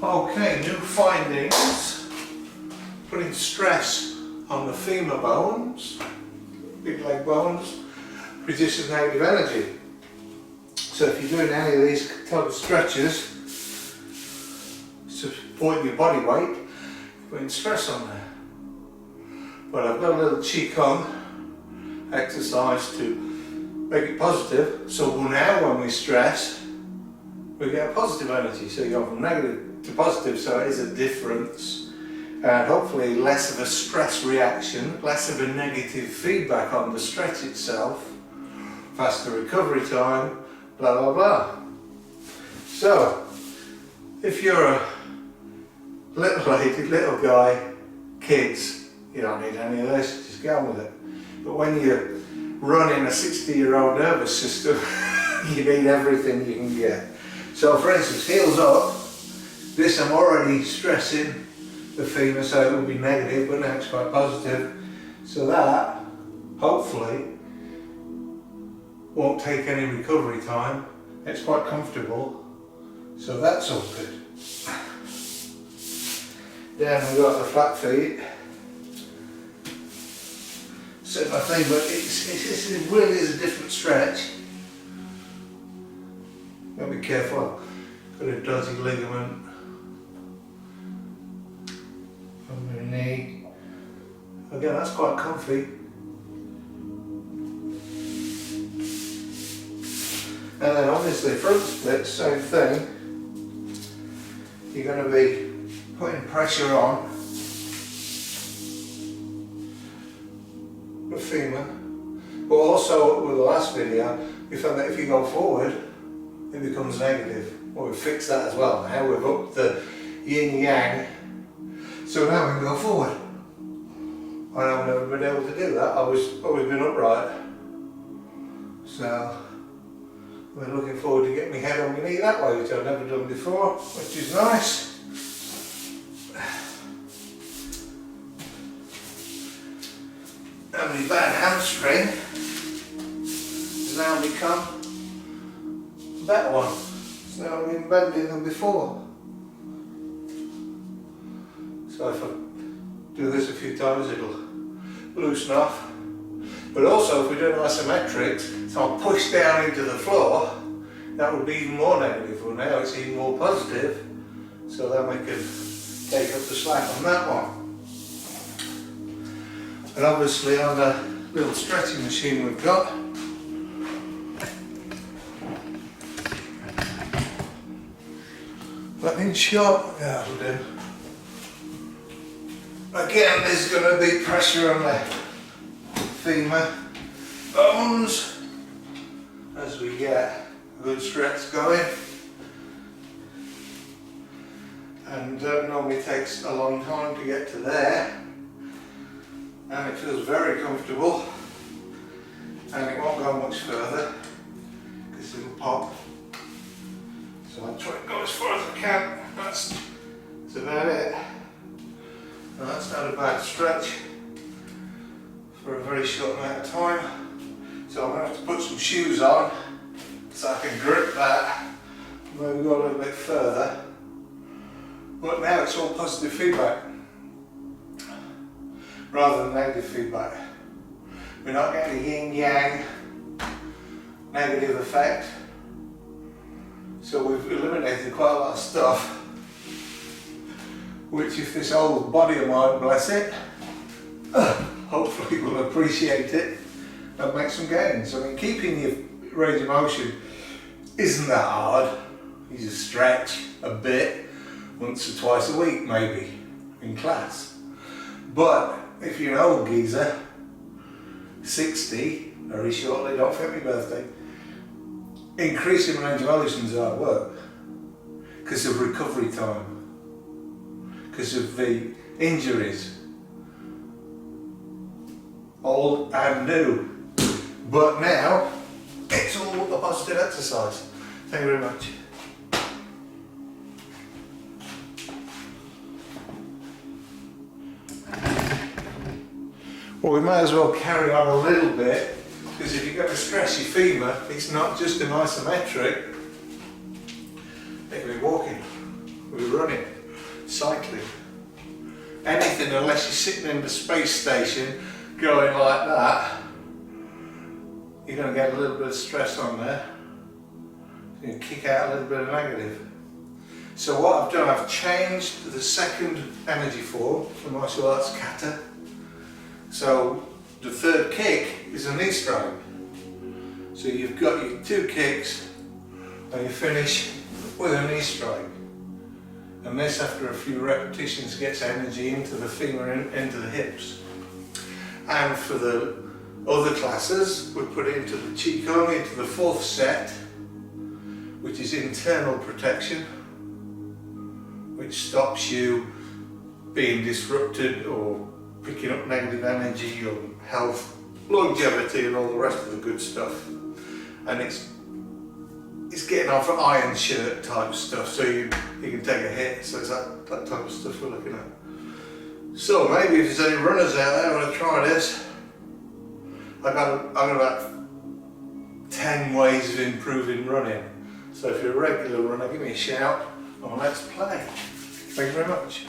Okay, new findings. Putting stress on the femur bones, big leg bones, reduces negative energy. So if you're doing any of these type of stretches, supporting your body weight, putting stress on there. But I've got a little Qigong exercise to make it positive, so now when we stress, we get a positive energy. So you go from negative to positive, so it is a difference. And hopefully less of a stress reaction, less of a negative feedback on the stretch itself, faster recovery time, blah blah blah. So, if you're a little lady, little guy, kids, you don't need any of this, just get on with it. But when you're running a 60-year-old nervous system, you need everything you can get. So for instance, heels up, this I'm already stressing the femur, so it will be negative, but now it's quite positive. So that, hopefully, won't take any recovery time. It's quite comfortable, so that's all good. Then we've got the flat feet. Same thing, but it really is a different stretch. Gotta be careful. Got a dodgy ligament from your knee. Again, that's quite comfy. And then obviously front splits, same thing. You're going to be putting pressure on the femur. But also with the last video, we found that if you go forward, it becomes negative. Well, we fixed that as well. Now we've upped the yin yang, so now we can go forward. I've never been able to do that. I've always been upright. So we're looking forward to getting my head on my knee that way, which I've never done before, which is nice. And my bad hamstring has now become a better one. It's now been bending than before. So if I do this a few times, it'll loosen off. But also, if we're doing isometrics, so I'll push down into the floor, that would be even more negative. Well, now it's even more positive, so then we can take up the slack on that one. And obviously on the little stretching machine we've got, that in short, yeah, that'll do. Again, there's going to be pressure on the femur bones as we get a good stretch going. And normally takes a long time to get to there. And it feels very comfortable, and it won't go much further because it'll pop. So I'll try to go as far as I can. That's about it. Now that's not a bad stretch for a very short amount of time. So I'm going to have to put some shoes on so I can grip that, maybe go a little bit further. But now it's all positive feedback rather than negative feedback. We're not getting a yin-yang negative effect. So we've eliminated quite a lot of stuff, which if this old body of mine, bless it, hopefully will appreciate it and make some gains. I mean, keeping your range of motion isn't that hard. You just stretch a bit once or twice a week maybe in class. But if you're an old geezer, 60, very shortly, don't forget my birthday, increasing range of motion is hard work because of recovery time, because of the injuries, old and new. But now, it's all a positive exercise. Thank you very much. Well, we might as well carry on a little bit, because if you're going to stress your femur, it's not just an isometric. They can be walking, we'll be running, cycling. Anything, unless you're sitting in the space station going like that, you're going to get a little bit of stress on there. You can kick out a little bit of negative. So what I've done, I've changed the second energy form for martial arts kata. So the third kick is a knee strike. So you've got your 2 kicks and you finish with a knee strike. And this, after a few repetitions, gets energy into the femur and into the hips. And for the other classes, we put it into the Qigong, into the 4th set, which is internal protection, which stops you being disrupted or picking up negative energy or health, longevity and all the rest of the good stuff. And it's getting off an iron shirt type stuff, so you can take a hit. So it's that type of stuff we're looking at. So maybe if there's any runners out there who want to try this, I've got about 10 ways of improving running. So if you're a regular runner, give me a shout and let's play. Thank you very much.